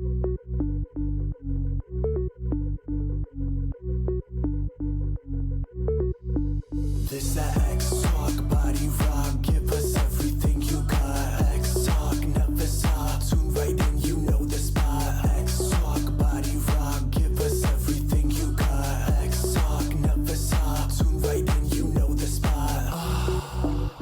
This that X talk, body rock, give us everything you got. X talk, never stop, tune right in, you know the spot. X talk, body rock, give us everything you got. X talk, never stop, tune right in, you know the spot.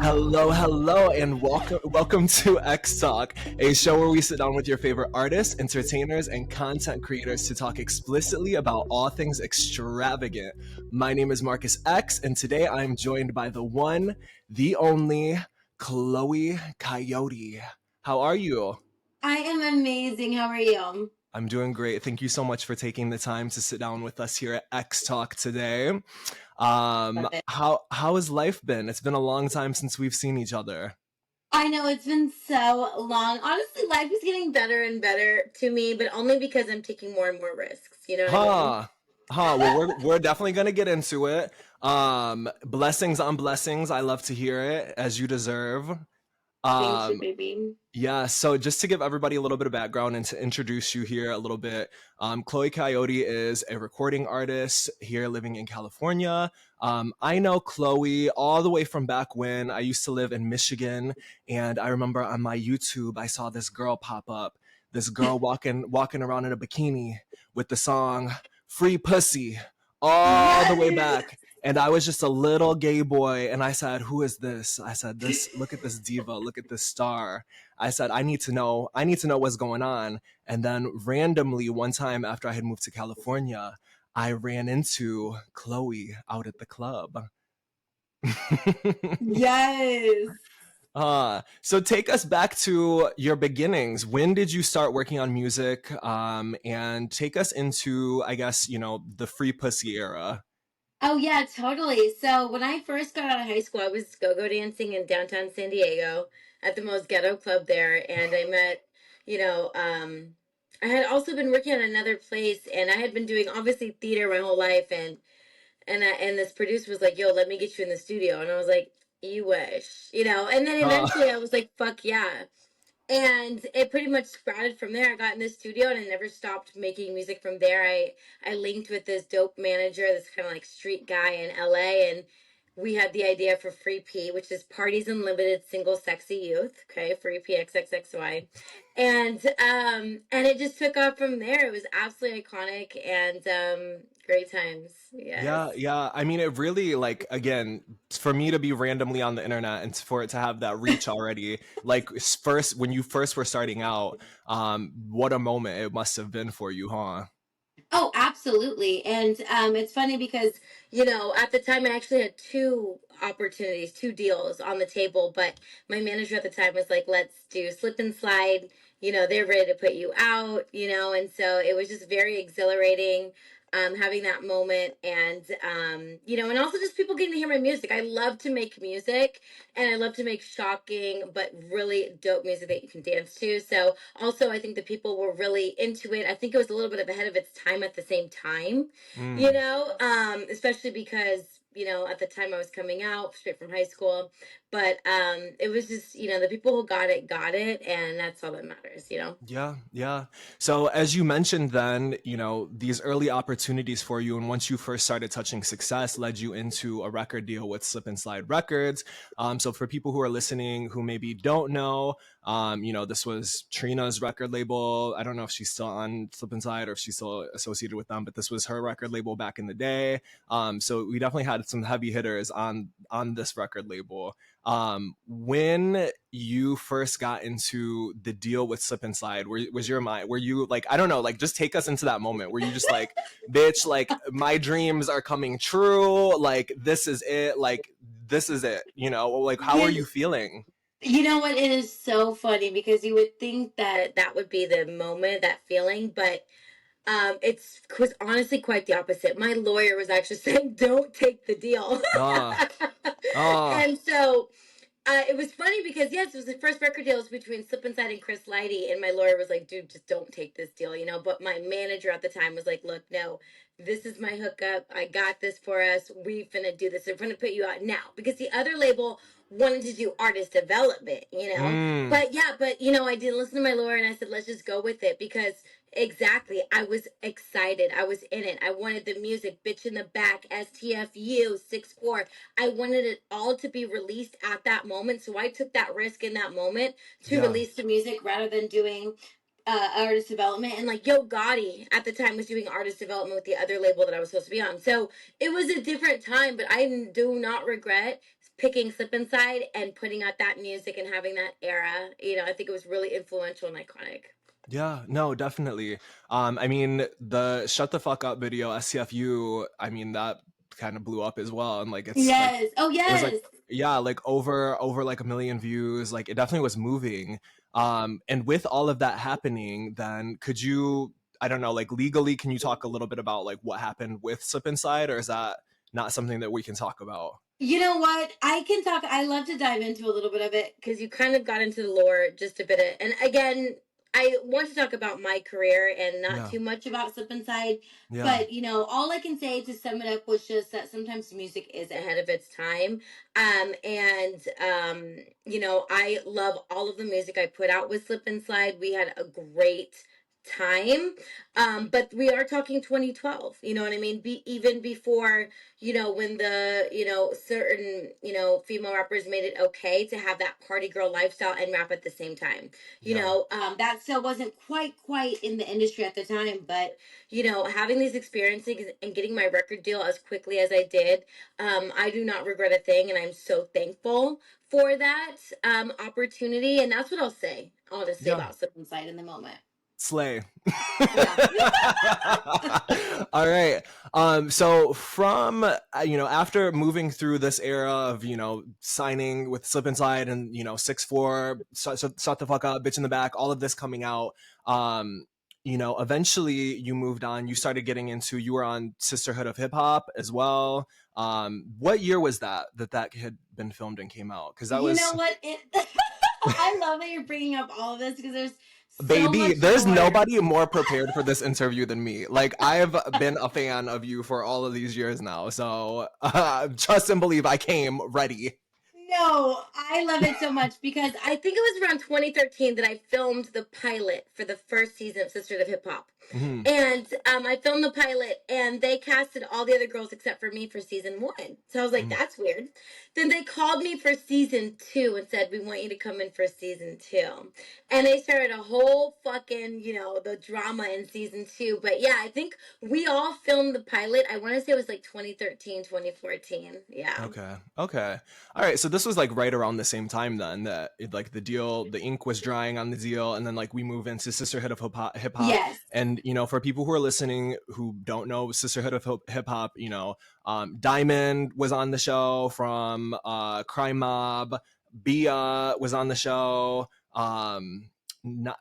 Hello, and welcome to X Talk, a show where we sit down with your favorite artists, entertainers, and content creators to talk explicitly about all things extravagant. My name is Markus X, and today I'm joined by the one, the only, Chloe Coyote. How are you? I am amazing. How are you? I'm doing great. Thank you so much for taking the time to sit down with us here at X Talk today. How has life been? It's been a long time since we've seen each other. I know it's been so long. Honestly, life is getting better and better to me, but only because I'm taking more and more risks. You know what I mean? Well, we're definitely gonna get into it. Blessings on blessings. I love to hear it, as you deserve. Thank you, baby. Yeah, so just to give everybody a little bit of background and to introduce you here a little bit, Chloe Coyote is a recording artist here living in California. I know Chloe all the way from back when I used to live in Michigan, and I remember on my YouTube I saw this girl pop up, this girl walking around in a bikini with the song "Free Pussy" all the way back. And I was just a little gay boy, and I said, "Who is this?" I said, "This. Look at this diva. Look at this star." I said, "I need to know what's going on." And then randomly, one time after I had moved to California, I ran into Chloe out at the club. Yes. So take us back to your beginnings. When did you start working on music? And take us into, I guess, the Free Pussy era. Oh, yeah, totally. So when I first got out of high school, I was go-go dancing in downtown San Diego at the most ghetto club there. And I met, I had also been working at another place, and I had been doing, obviously, theater my whole life. And this producer was like, "Yo, let me get you in the studio." And I was like, "You wish," And then eventually I was like, "Fuck yeah." And it pretty much sprouted from there. I got in the studio and I never stopped making music from there. I linked with this dope manager, this kind of like street guy in LA, and we had the idea for Free P, which is Parties Unlimited Single Sexy Youth. Okay, Free P XXXY. And it just took off from there. It was absolutely iconic and great times. Yes. Yeah. I mean, it really, like, again, for me to be randomly on the internet and for it to have that reach already, like, when you first were starting out, what a moment it must have been for you, huh? Oh, absolutely. And it's funny because, at the time I actually had two opportunities, two deals on the table, but my manager at the time was like, "Let's do Slip and Slide. They're ready to put you out, and so it was just very exhilarating. Having that moment and and also just people getting to hear my music. I love to make music and I love to make shocking but really dope music that you can dance to. So also I think the people were really into it. I think it was a little bit ahead of its time at the same time, especially because at the time I was coming out straight from high school, but it was just the people who got it, and that's all that matters. Yeah. So as you mentioned then, these early opportunities for you, and once you first started touching success, led you into a record deal with Slip and Slide Records. So for people who are listening who maybe don't know, this was Trina's record label. I don't know if she's still on Slip and Slide or if she's still associated with them, but this was her record label back in the day. So we definitely had some heavy hitters on this record label. When you first got into the deal with Slip and Slide, were you like, I don't know, like, just take us into that moment. Were you just like, "Bitch, like, my dreams are coming true. Like, this is it. Like, this is it." Like, how are you feeling? You know what? It is so funny because you would think that would be the moment, that feeling, but it was honestly quite the opposite. My lawyer was actually saying, "Don't take the deal." And so it was funny because, yes, it was the first record deal between Slip and Slide and Chris Lighty, and my lawyer was like, "Dude, just don't take this deal," But my manager at the time was like, "Look, no, this is my hookup. I got this for us. We finna do this. We're finna put you out now," because the other label wanted to do artist development, you know. Mm, But yeah, but you know, I did listen to my lawyer and I said, let's just go with it because exactly, I was excited. I was in it. I wanted the music, bitch in the back, STFU, 6'4". I wanted it all to be released at that moment. So I took that risk in that moment to yeah. release the music rather than doing artist development. And like Yo Gotti at the time was doing artist development with the other label that I was supposed to be on. So it was a different time, but I do not regret picking Slip Inside and putting out that music and having that era. You know, I think it was really influential and iconic. Yeah, no, definitely. I mean, the Shut the Fuck Up video, SCFU, I mean, that kind of blew up as well. And like, it's like, Yes. Oh, it was like, yes. yeah, like over like 1 million views. Like, it definitely was moving. And with all of that happening, then could you, I don't know, like legally, can you talk a little bit about like what happened with Slip Inside, or is that not something that we can talk about? You know what? I can talk. I love to dive into a little bit of it because you kind of got into the lore just a bit. And again, I want to talk about my career and not Yeah, too much about Slip Inside. yeah, But, you know, all I can say to sum it up was just that sometimes music is ahead of its time. You know, I love all of the music I put out with Slip and Slide. We had a great time. But we are talking 2012, you know what I mean? Even before, you know, when the, you know, certain, you know, female rappers made it okay to have that party girl lifestyle and rap at the same time. You yeah. know, that still wasn't quite in the industry at the time, but you know, having these experiences and getting my record deal as quickly as I did, I do not regret a thing, and I'm so thankful for that opportunity. And that's what I'll just say Yeah. about Slip Inside in the moment. Slay. Yeah. All right. So from you know, after moving through this era of, you know, signing with Slip Inside and, you know, 6'4", shut the fuck up, bitch in the back, all of this coming out, you know, eventually you moved on. You started getting into, you were on Sisterhood of Hip Hop as well. What year was that had been filmed and came out? Because that You know was, what? I love that you're bringing up all of this because there's so baby, much there's lore. nobody more prepared for this interview than me. Like, I've been a fan of you for all of these years now. So trust and believe I came ready. No, I love it so much because I think it was around 2013 that I filmed the pilot for the first season of Sisterhood of Hip Hop. Hmm. And I filmed the pilot and they casted all the other girls except for me for season 1. So I was like, Hmm. that's weird. Then they called me for season 2 and said, we want you to come in for season 2. And they started a whole fucking, you know, the drama in season 2. But yeah, I think we all filmed the pilot. I want to say it was like 2013, 2014. Yeah. Okay. Okay. All right. So this was like right around the same time then that like the deal, the ink was drying on the deal, and then like we move into Sisterhood of Hip Hop. Yes. And you know, for people who are listening who don't know Sisterhood of Hip Hop, you know, Diamond was on the show from Crime Mob. Bia was on the show. Not,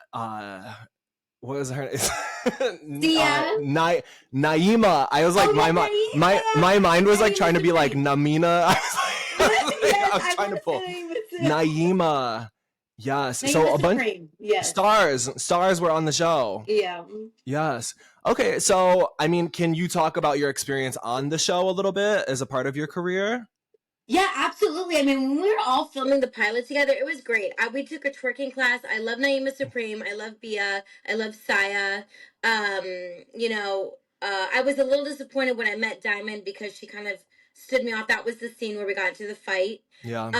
what was her Sia. Naima. I was like, Oh yeah, my mind was like Naima trying to be like Supreme. Namina. Yes, I was I trying to want to pull say Naima. Yes. So Naima a bunch Supreme. Yes. stars were on the show. Yeah. Yes. Okay. So I mean, can you talk about your experience on the show a little bit as a part of your career? Yeah, absolutely. I mean, when we were all filming the pilot together, it was great. We took a twerking class. I love Naima Supreme. I love Bia. I love Saya. Um, you know, I was a little disappointed when I met Diamond because she kind of stood me off. That was the scene where we got into the fight. Yeah.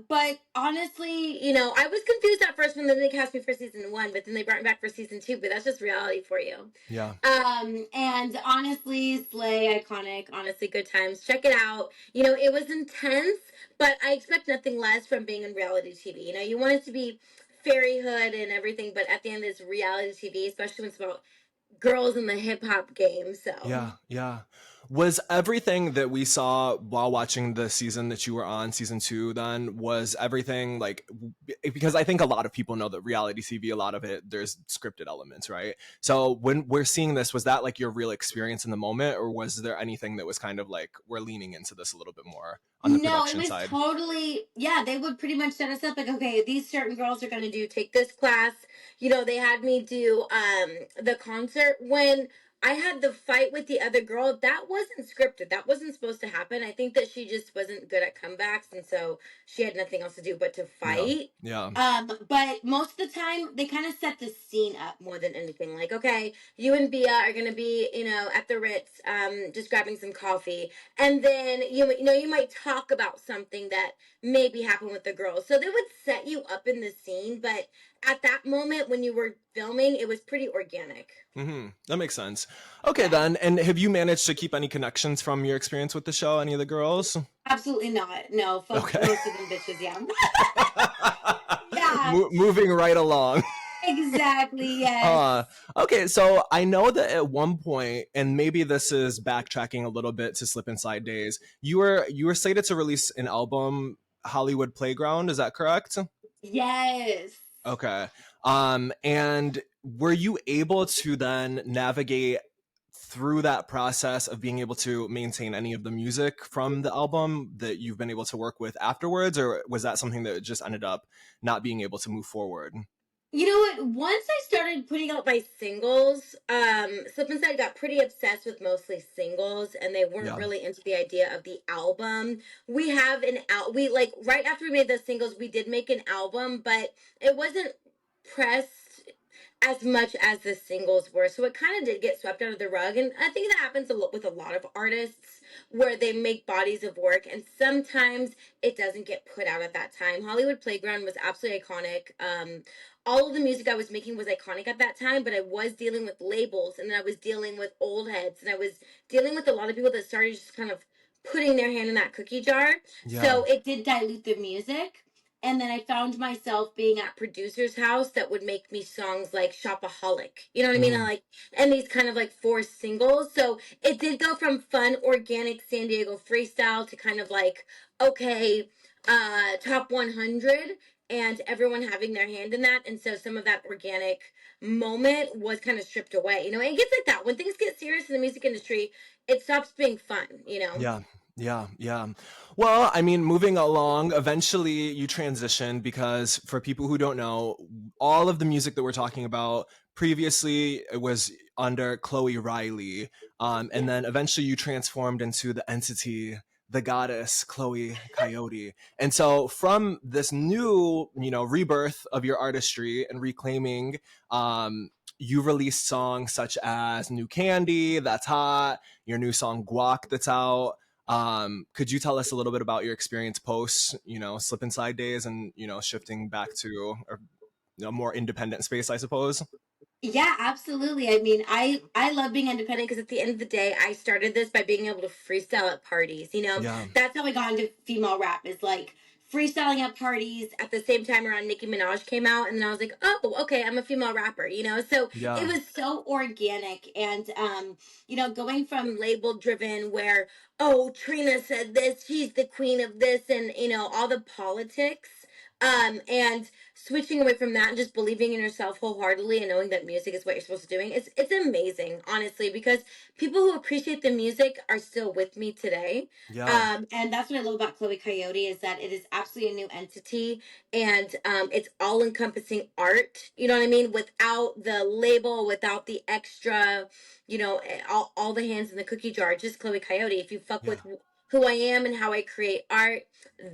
But honestly, you know, I was confused at first when they cast me for season 1, but then they brought me back for season 2. But that's just reality for you. Yeah. And honestly, Slay, iconic, honestly, good times. Check it out. You know, it was intense, but I expect nothing less from being in reality TV. You know, you want it to be fairyhood and everything, but at the end, it's reality TV, especially when it's about girls in the hip hop game. So, Yeah, yeah. Was everything that we saw while watching the season that you were on, season 2, then was everything like, because I think a lot of people know that reality TV, a lot of it, there's scripted elements, right? So when we're seeing this, was that like your real experience in the moment, or was there anything that was kind of like, we're leaning into this a little bit more on the no, it production was side? totally, yeah, they would pretty much set us up like, okay, these certain girls are going to take this class. You know, they had me do the concert when I had the fight with the other girl. That wasn't scripted. That wasn't supposed to happen. I think that she just wasn't good at comebacks, and so she had nothing else to do but to Yeah. fight. Yeah. But most of the time they kind of set the scene up more than anything. Like, okay, you and Bia are gonna be, at the Ritz, just grabbing some coffee, and then you might talk about something that maybe happened with the girls. So they would set you up in the scene, but at that moment when you were filming, it was pretty organic. That makes sense. Okay, Yeah. then. And have you managed to keep any connections from your experience with the show? Any of the girls? Absolutely not. No, fuck Okay. most of them bitches. Yeah. Yeah. Moving right along. Exactly. Yes. Okay, so I know that at one point, and maybe this is backtracking a little bit to Slip Inside days, you were slated to release an album, Hollywood Playground. Is that correct? Yes. Okay. And were you able to then navigate through that process of being able to maintain any of the music from the album that you've been able to work with afterwards, or was that something that just ended up not being able to move forward? You know what? Once I started putting out my singles, Slip Inside got pretty obsessed with mostly singles, and they weren't Yeah. really into the idea of the album. We have an out. We like right after we made the singles, we did make an album, but it wasn't pressed as much as the singles were. So it kind of did get swept under the rug, and I think that happens a lot with a lot of artists where they make bodies of work, and sometimes it doesn't get put out at that time. Hollywood Playground was absolutely iconic. All of the music I was making was iconic at that time, but I was dealing with labels, and then I was dealing with old heads, and I was dealing with a lot of people that started just kind of putting their hand in that cookie jar. Yeah. So it did dilute the music. And then I found myself being at producer's house that would make me songs like Shopaholic. You know what I mean? Mhm. And like, and these kind of like forced singles. So it did go from fun, organic San Diego freestyle to kind of like, okay, top 100 and everyone having their hand in that. And so some of that organic moment was kind of stripped away. It gets like that. When things get serious in the music industry, it stops being fun. Yeah. Yeah, yeah. Well, I mean, moving along, eventually you transitioned because for people who don't know, all of the music that we're talking about previously it was under Chloe Riley. And then eventually you transformed into the entity, the goddess, Chloe Coyote. And so from this new, rebirth of your artistry and reclaiming, you released songs such as New Candy, That's Hot, your new song Guac that's out. Could you tell us a little bit about your experience post, Slip Inside days and, shifting back to a more independent space, I suppose? Yeah, absolutely. I mean, I love being independent because at the end of the day, I started this by being able to freestyle at parties. Yeah. That's how I got into female rap. Is like freestyling at parties at the same time around Nicki Minaj came out, and then I was like, oh, okay, I'm a female rapper. So it Yeah. was so organic, and going from label driven where Trina said this, she's the queen of this, and all the politics. And switching away from that and just believing in yourself wholeheartedly and knowing that music is what you're supposed to doing, it's amazing, honestly, because people who appreciate the music are still with me today. Yeah. And that's what I love about Chloe Coyote is that it is absolutely a new entity, and it's all encompassing art, you know what I mean, without the label, without the extra, all the hands in the cookie jar, just Chloe Coyote. If you fuck Yeah. with who I am and how I create art,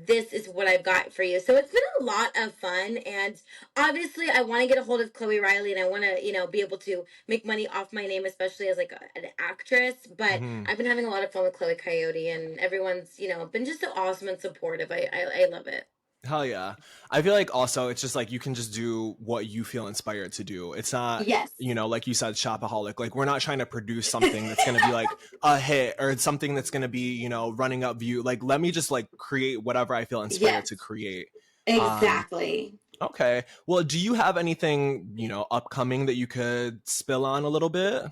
this is what I've got for you. So it's been a lot of fun, and obviously I want to get a hold of Chloe Riley, and I want to, be able to make money off my name, especially as like an actress. But Mhm. I've been having a lot of fun with Chloe Coyote, and everyone's, been just so awesome and supportive. I love it. Hell yeah. I feel like also it's just like you can just do what you feel inspired to do. It's not, Yes. like you said, shopaholic. Like we're not trying to produce something that's going to be like a hit or something that's going to be, running up view. Like let me just like create whatever I feel inspired Yes. to create. Exactly. Okay. Well, do you have anything, upcoming that you could spill on a little bit?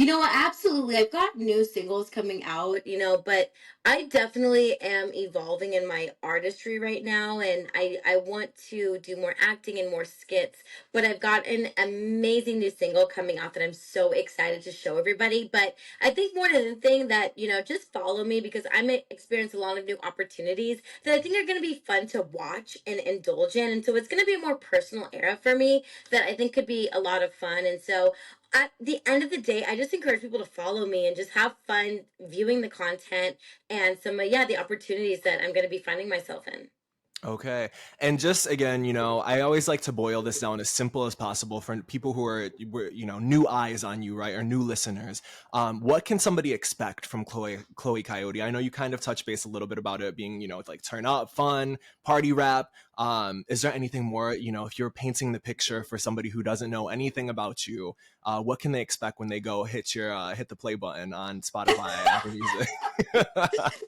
Absolutely. I've got new singles coming out, but I definitely am evolving in my artistry right now, and I want to do more acting and more skits. But I've got an amazing new single coming out that I'm so excited to show everybody. But I think more than anything that, just follow me because I'm experiencing a lot of new opportunities that I think are going to be fun to watch and indulge in. And so it's going to be a more personal era for me that I think could be a lot of fun. And so at the end of the day, I just encourage people to follow me and just have fun viewing the content and some of, yeah, the opportunities that I'm going to be finding myself in. Okay. And just again, I always like to boil this down as simple as possible for people who are, new eyes on you, right? Or new listeners. What can somebody expect from Chloe Coyote? I know you kind of touched base a little bit about it being, like turn up, fun, party rap. Is there anything more, if you're painting the picture for somebody who doesn't know anything about you, what can they expect when they go hit the play button on Spotify, Apple Music?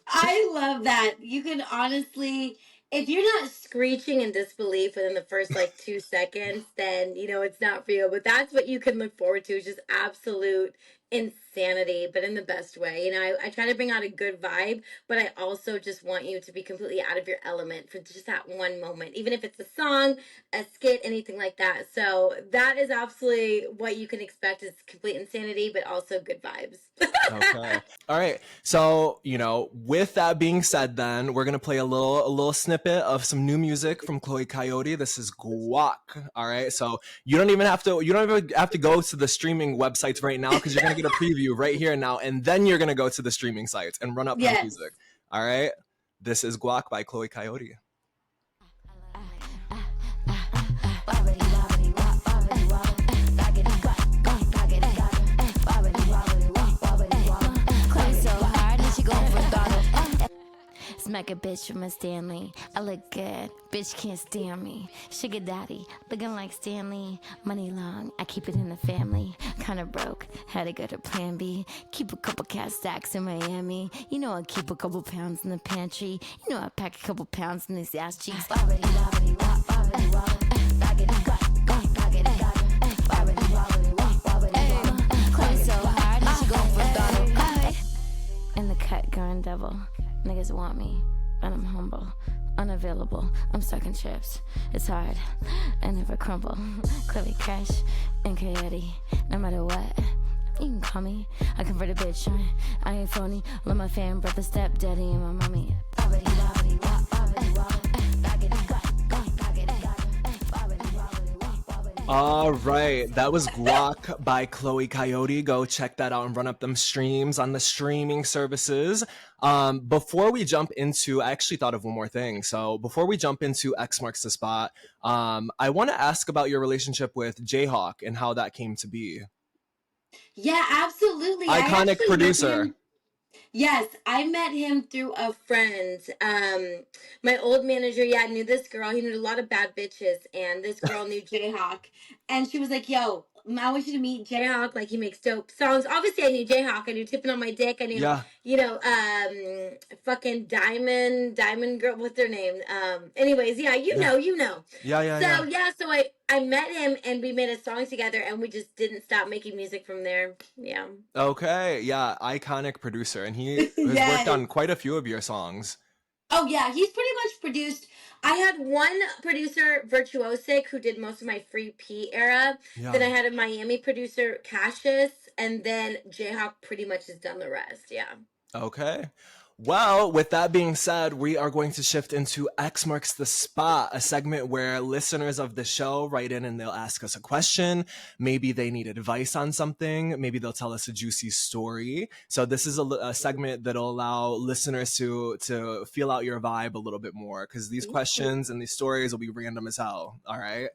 I love that. You can honestly, if you're not screeching in disbelief within the first like 2 seconds, then it's not for you. But that's what you can look forward to, is just absolute insanity, but in the best way. I try to bring out a good vibe, but I also just want you to be completely out of your element for just that one moment, even if it's a song, a skit, anything like that. So that is absolutely what you can expect, is complete insanity, but also good vibes. Okay. All right. So, with that being said, then we're gonna play a little snippet of some new music from Chloe Coyote. This is Guac. All right. So you don't even have to go to the streaming websites right now, because you're gonna get a preview right here and now, and then you're gonna go to the streaming sites and run up the Yes. music. All right. This is Guac by Chloe Coyote. Smack a bitch from a Stanley. I look good, bitch can't stand me. Sugar daddy, looking like Stanley. Money long, I keep it in the family. Kinda broke, had to go to plan B. Keep a couple cat stacks in Miami. I keep a couple pounds in the pantry. I pack a couple pounds in these ass cheeks. In the cut, going double. Niggas want me, and I'm humble, unavailable. I'm stuck in chips. It's hard, I never crumble. Chloe Crash and Coyote, no matter what. You can call me. I convert a bitch. I ain't phony. Love my fam, brother, stepdaddy, and my mommy. All right, that was Guac by Chloe Coyote. Go check that out and run up them streams on the streaming services. Before we jump into, I actually thought of one more thing. So before we jump into X Marks the Spot, I want to ask about your relationship with Jayhawk and how that came to be. Yeah, absolutely. Iconic producer. Yes, I met him through a friend. My old manager, knew this girl. He knew a lot of bad bitches, and this girl knew Jayhawk. And she was like, yo, I want you to meet Jayhawk. Like, he makes dope songs. Obviously, I knew Jayhawk. I knew Tipping on My Dick. I knew, fucking Diamond Girl. What's her name? Anyways, you know. So I met him, and we made a song together, and we just didn't stop making music from there. Yeah. Okay, yeah, iconic producer, and he has worked on quite a few of your songs. Oh yeah, he's pretty much produced. I had one producer, Virtuosic, who did most of my Free P era. Yeah. Then I had a Miami producer, Cassius, and then Jayhawk pretty much has done the rest. Yeah. Okay. Well, with that being said, we are going to shift into X Marks the Spot, a segment where listeners of the show write in and they'll ask us a question. Maybe they need advice on something. Maybe they'll tell us a juicy story. So this is a segment that'll allow listeners to feel out your vibe a little bit more, because these questions and these stories will be random as hell. All right.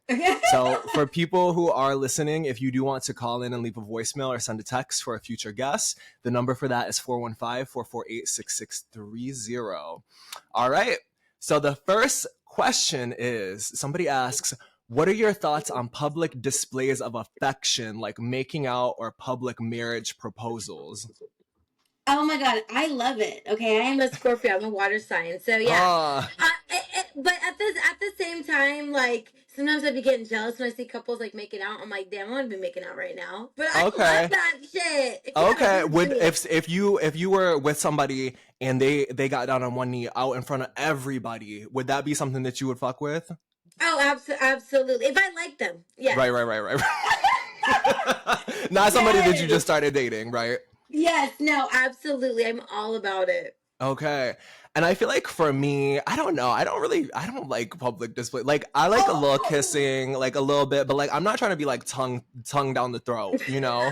So for people who are listening, if you do want to call in and leave a voicemail or send a text for a future guest, the number for that is 415-448-6630. All right. So the first question is, somebody asks, what are your thoughts on public displays of affection, like making out or public marriage proposals? Oh my god, I love it. Okay, I am a Scorpio. I'm a water sign, so yeah. But at the same time, like sometimes I'd be getting jealous when I see couples like making out. I'm like, damn, I want to be making out right now. But I love that shit. Okay, if you were with somebody and they got down on one knee out in front of everybody, would that be something that you would fuck with? Oh, absolutely. If I like them, yeah. Right. Not somebody that you just started dating, right? Yes, no, absolutely. I'm all about it. Okay. And I feel like for me, I don't know. I don't like public display. Like I like a little kissing, like a little bit, but like I'm not trying to be like tongue down the throat, you know?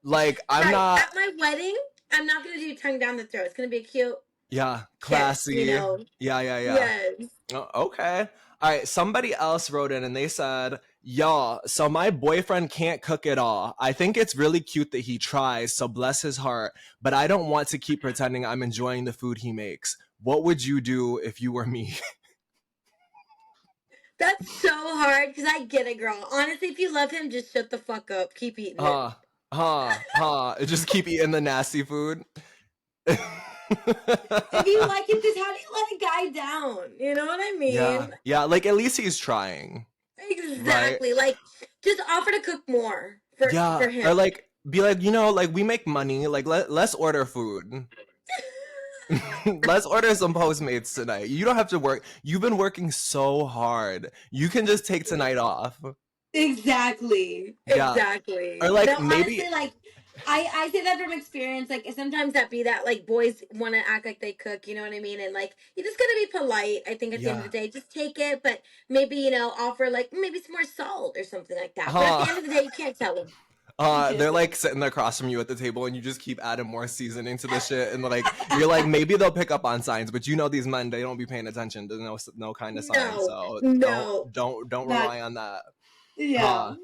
Like I'm Right. not, At my wedding, I'm not gonna do tongue down the throat. It's gonna be a cute yeah, kiss, classy. you know. Yeah. Yes. Oh, okay. All right. Somebody else wrote in and they said, y'all, so my boyfriend can't cook at all. I think it's really cute that he tries, so bless his heart, but I don't want to keep pretending I'm enjoying the food he makes. What would you do if you were me? That's so hard because I get it, girl. Honestly, if you love him, just shut the fuck up. Keep eating it. Just keep eating the nasty food. If you like it, just how do you let a guy down? You know what I mean? Yeah, like at least he's trying. Exactly. Like, just offer to cook more for him. Or like be like, you know, like we make money, like let's order food. Let's order some Postmates tonight. You don't have to work. You've been working so hard. You can just take tonight off. Exactly. Yeah. Exactly. Or like no, maybe honestly, like I say that from experience. Like sometimes that like boys want to act like they cook. You know what I mean? And like you just gotta be polite. I think at the end of the day, just take it, but maybe offer like maybe some more salt or something like that. But at the end of the day, you can't tell them. They're like sitting across from you at the table and you just keep adding more seasoning to the shit and like you're like maybe they'll pick up on signs, but you know these men, they don't be paying attention to no kind of signs, so don't rely on that. Yeah.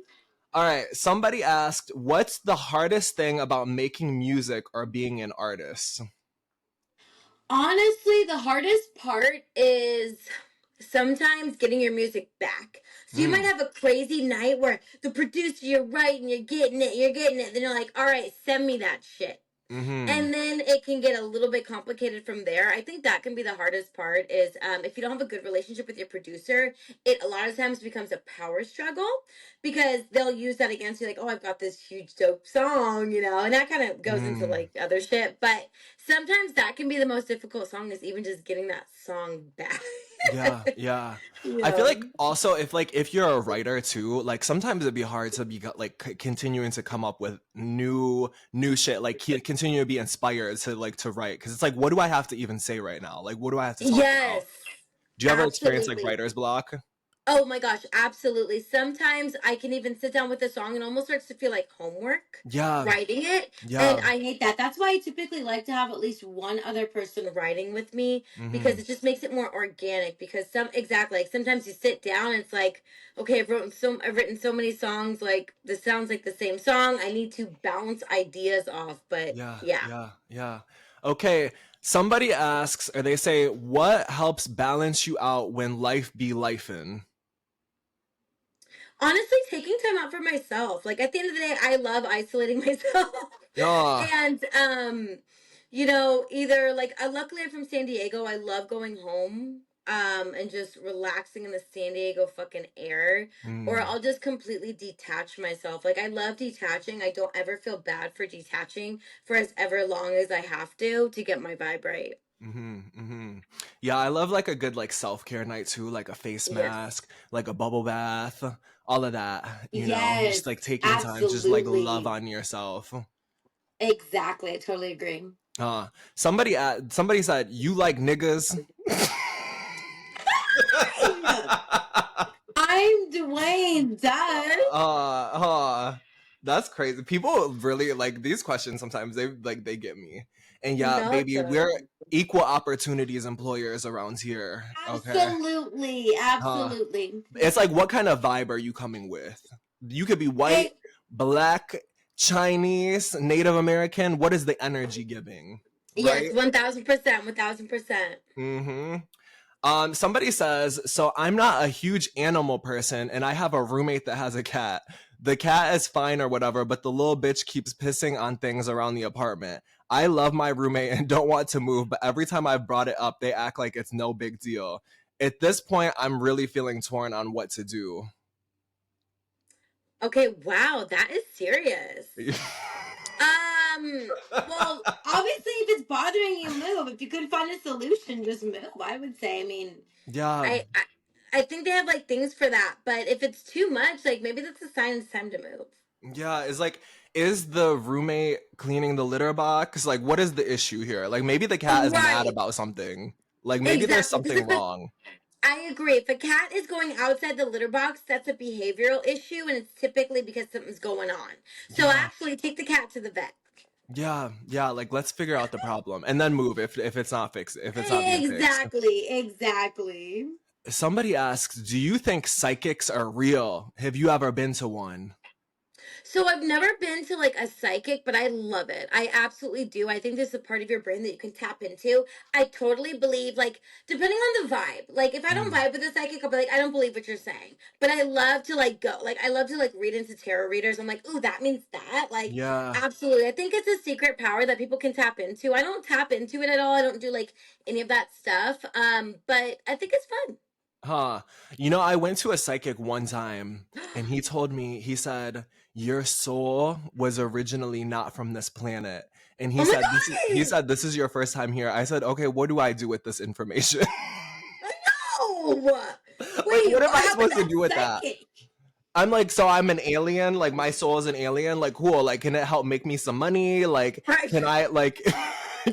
All right, somebody asked, what's the hardest thing about making music or being an artist? Honestly, the hardest part is sometimes getting your music back. So you might have a crazy night where the producer, you're writing, you're getting it. Then you're like, all right, send me that shit. And then it can get a little bit complicated from there. I think that can be the hardest part is if you don't have a good relationship with your producer, it a lot of times becomes a power struggle because they'll use that against you like, oh, I've got this huge dope song, and that kind of goes into like other shit. But sometimes that can be the most difficult song is even just getting that song back. Yeah. I feel like also if you're a writer too, like sometimes it'd be hard to be like continuing to come up with new shit, like continue to be inspired to write, because it's like, what do I have to even say right now? Like, what do I have to talk about? Do you ever experience like writer's block? Oh my gosh, absolutely. Sometimes I can even sit down with a song and almost starts to feel like homework. Writing it. And I hate that. That's why I typically like to have at least one other person writing with me because it just makes it more organic. Because like sometimes you sit down and it's like, okay, I've written so many songs, like this sounds like the same song. I need to bounce ideas off. But Yeah. Okay. Somebody asks, or they say, what helps balance you out when life be lifing? Honestly, taking time out for myself. Like at the end of the day, I love isolating myself. And either like luckily I'm from San Diego. I love going home and just relaxing in the San Diego fucking air. Or I'll just completely detach myself. Like I love detaching. I don't ever feel bad for detaching for as ever long as I have to get my vibe right. Yeah, I love like a good like self-care night too, like a face mask, like a bubble bath, all of that, you know, just like taking time, just like love on yourself. Exactly, I totally agree. Somebody said, you like niggas? I'm Dwayne, duh. That's crazy. People really like these questions sometimes. They get me. And yeah, baby, we're equal opportunities employers around here. Okay. Absolutely. It's like, what kind of vibe are you coming with? You could be white, black, Chinese, Native American. What is the energy giving? Yes, 1000%. Somebody says, so I'm not a huge animal person and I have a roommate that has a cat. The cat is fine or whatever, but the little bitch keeps pissing on things around the apartment. I love my roommate and don't want to move, but every time I've brought it up, they act like it's no big deal. At this point, I'm really feeling torn on what to do. Okay, wow, that is serious. Well, obviously, if it's bothering you, move. If you couldn't find a solution, just move. I would say. I mean, I think they have like things for that, but if it's too much, like maybe that's a sign it's time to move. Yeah, it's like, is the roommate cleaning the litter box? Like, what is the issue here? Like, maybe the cat is mad about something. Like maybe there's Exactly. Because something if a wrong. I agree. If a cat is going outside the litter box, that's a behavioral issue, and it's typically because something's going on. So Yeah. actually, take the cat to the vet. Yeah, yeah, like let's figure out the problem and then move if it's not fixed, if it's not being fixed. Exactly. Exactly. Somebody asks, "Do you think psychics are real? Have you ever been to one?" So I've never been to like a psychic, but I love it. I absolutely do. I think there's a part of your brain that you can tap into. I totally believe, like, depending on the vibe. Like, if I don't Mm. vibe with a psychic, I'll be like, I don't believe what you're saying. But I love to like go. Like, I love to like read into tarot readers. I'm like, ooh, that means that. Like, Yeah. absolutely. I think it's a secret power that people can tap into. I don't tap into it at all. I don't do like any of that stuff. But I think it's fun. Huh. You know, I went to a psychic one time and he told me, he said, "Your soul was originally not from this planet." And Oh my he god! said this is your first time here. I said, "Okay, what do I do with this information?" No! Like Wait, what am what I happened supposed to to do that with that? psychic? I'm like, so I'm an alien, like my soul is an alien, like cool, like can it help make me some money? Like Right. can I like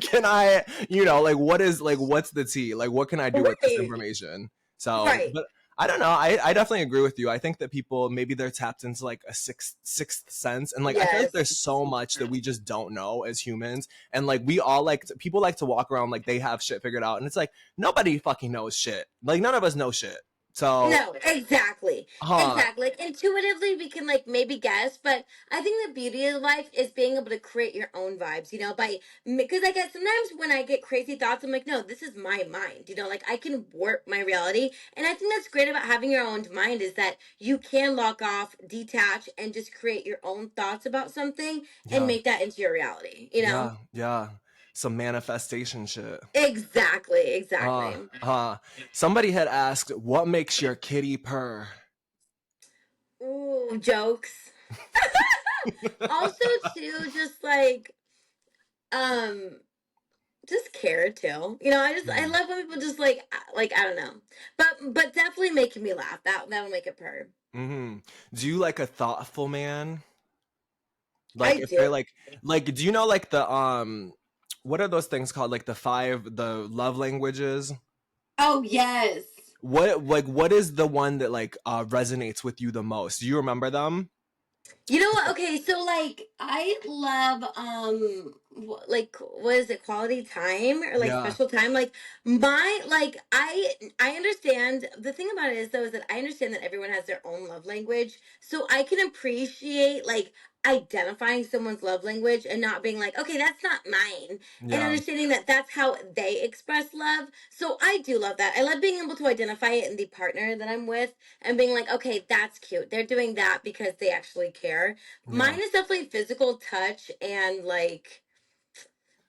can I, like what is like what's the tea? Like what can I do with this Right. information? So, Right. but I don't know. I definitely agree with you. I think that people maybe they're tapped into like a sixth sense, and like I feel like Yes. there's so much that we just don't know as humans, and like we all people like to walk around like they have shit figured out, and it's like nobody fucking knows shit. Like none of us know shit. So, No, exactly. huh? Exactly. Like intuitively we can like maybe guess, but I think the beauty of life is being able to create your own vibes, by because I guess sometimes when I get crazy thoughts, I'm like, no, this is my mind, like I can warp my reality. And I think that's great about having your own mind is that you can lock off, detach, and just create your own thoughts about something and Yeah. make that into your reality. Yeah, yeah. Some manifestation shit. Exactly, Uh, exactly. uh. Somebody had asked, "What makes your kitty purr?" Ooh, jokes. Also, too, just like, um, just care too. I Mm. love when people just like I don't know, but definitely making me laugh. That'll make it purr. Mm-hmm. Do you like a thoughtful man? Like I if do. they're like, do you know like what are those things called? Like the love languages? Oh yes. What is the one that like resonates with you the most? Do you remember them? You know what? Okay, so like I love like what is it? Quality time or like Yeah, special time? Like my like I understand the thing about it is though is that I understand that everyone has their own love language. So I can appreciate like identifying someone's love language and not being like, okay, that's not mine. And yeah, understanding that that's how they express love. So I do love that. I love being able to identify it in the partner that I'm with and being like, okay, that's cute. They're doing that because they actually care. yeah. Mine is definitely physical touch and like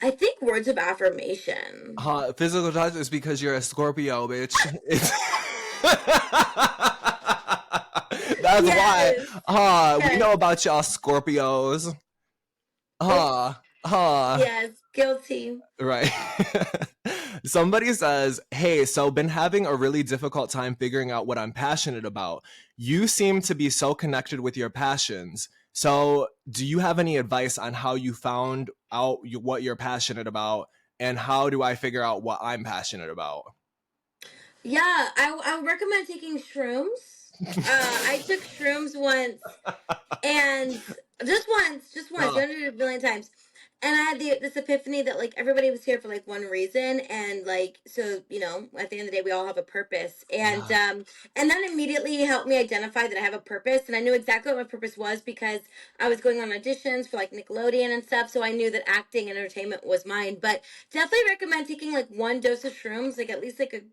I think words of affirmation. Physical touch is because you're a Scorpio, bitch. It's That's why. Yes. We Yes. know about y'all Scorpios. Oops. Huh. Yes. Guilty. Right. Somebody says, "Hey, so been having a really difficult time figuring out what I'm passionate about. You seem to be so connected with your passions. So, do you have any advice on how you found out what you're passionate about, and how do I figure out what I'm passionate about?" Yeah, I recommend taking shrooms. I took shrooms once and just once. You Uh, don't do it a billion times. And I had this epiphany that like everybody was here for like one reason, and like so at the end of the day we all have a purpose, yeah, and that immediately helped me identify that I have a purpose, and I knew exactly what my purpose was because I was going on auditions for like Nickelodeon and stuff, so I knew that acting and entertainment was mine. But definitely recommend taking like one dose of shrooms, like at least like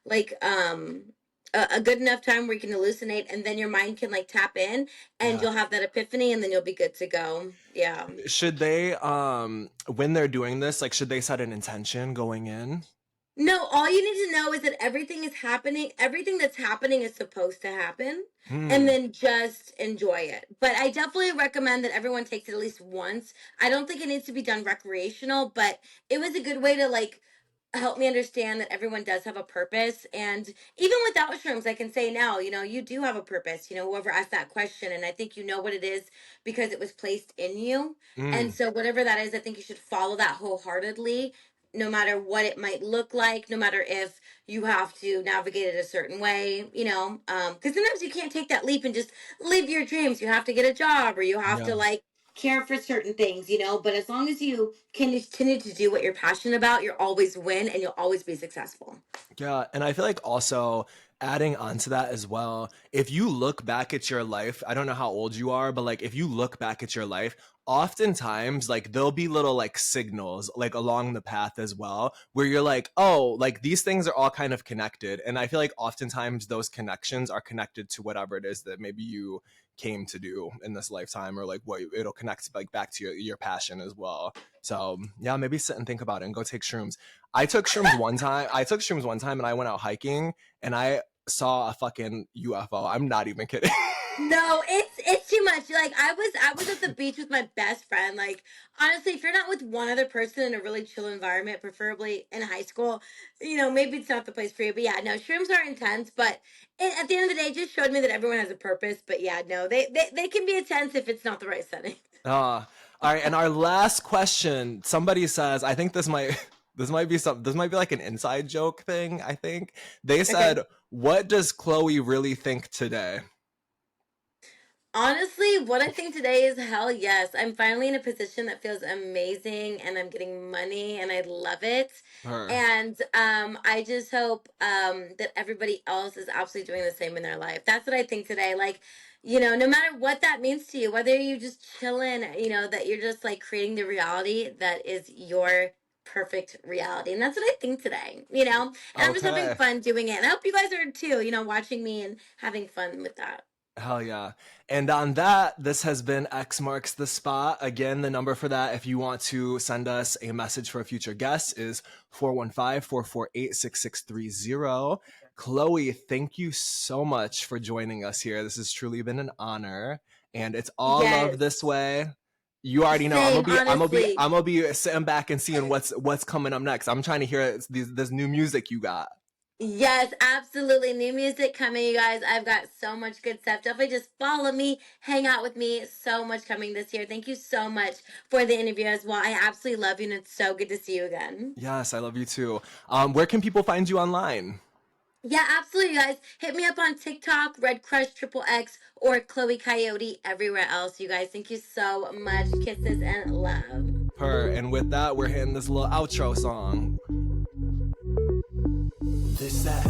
like a good enough time where you can hallucinate and then your mind can like tap in and yeah. you'll have that epiphany and then you'll be good to go. Yeah. Should they, when they're doing this, like, should they set an intention going in? No, all you need to know is that everything is happening. Everything that's happening is supposed to happen. And Hmm. then just enjoy it. But I definitely recommend that everyone takes it at least once. I don't think it needs to be done recreational, but it was a good way to like help me understand that everyone does have a purpose. And even without shrooms, I can say now, you do have a purpose. Whoever asked that question, and I think you know what it is because it was placed in you. And Mm. so, whatever that is, I think you should follow that wholeheartedly, no matter what it might look like, no matter if you have to navigate it a certain way, you know, because sometimes you can't take that leap and just live your dreams. You have to get a job, or you have Yeah. to like care for certain things, you know. But as long as you can continue to do what you're passionate about, you'll always win and you'll always be successful. Yeah, and I feel like also adding on to that as well, if you look back at your life, I don't know how old you are, but like if you look back at your life, oftentimes like there'll be little like signals like along the path as well where you're like, oh, like these things are all kind of connected. And I feel like oftentimes those connections are connected to whatever it is that maybe you came to do in this lifetime, or like what it'll connect like back to your passion as well. So yeah, maybe sit and think about it and go take shrooms. I took shrooms one time. And I went out hiking and I saw a fucking UFO. I'm not even kidding. No, it's too much. Like I was at the beach with my best friend. Like honestly, if you're not with one other person in a really chill environment, preferably in high school, you know, maybe it's not the place for you. But yeah, no, shrooms are intense. But at the end of the day, it just showed me that everyone has a purpose. But yeah, no, they can be intense if it's not the right setting. All right, and our last question. Somebody says, I think this might this might be like an inside joke thing, I think. They said, Okay. what does Chloe really think today? Honestly, what I think today is hell yes. I'm finally in a position that feels amazing and I'm getting money and I love it. Her. And I just hope that everybody else is absolutely doing the same in their life. That's what I think today. Like, you know, no matter what that means to you, whether you just chilling, you know, that you're just like creating the reality that is your perfect reality. And that's what I think today, you know? And I'm just having Okay. fun doing it. And I hope you guys are too, you know, watching me and having fun with that. Hell yeah. And on that, this has been X Marks the Spot. Again, the number for that, if you want to send us a message for a future guest, is 415-448-6630. Chloe, thank you so much for joining us here. This has truly been an honor. And it's all love Yes. this way. You already know Same, honestly. I'm gonna be sitting back and seeing what's coming up next. I'm trying to hear this new music you got. Yes, absolutely. New music coming, you guys. I've got so much good stuff. Definitely just follow me, hang out with me. So much coming this year. Thank you so much for the interview as well. I absolutely love you, and it's so good to see you again. Yes, I love you too. Where can people find you online? Yeah, absolutely, you guys. Hit me up on TikTok, Red Crush Triple X, or Chloe Coyote everywhere else, you guys. Thank you so much. Kisses and love. Purr. And with that, we're hitting this little outro song. This that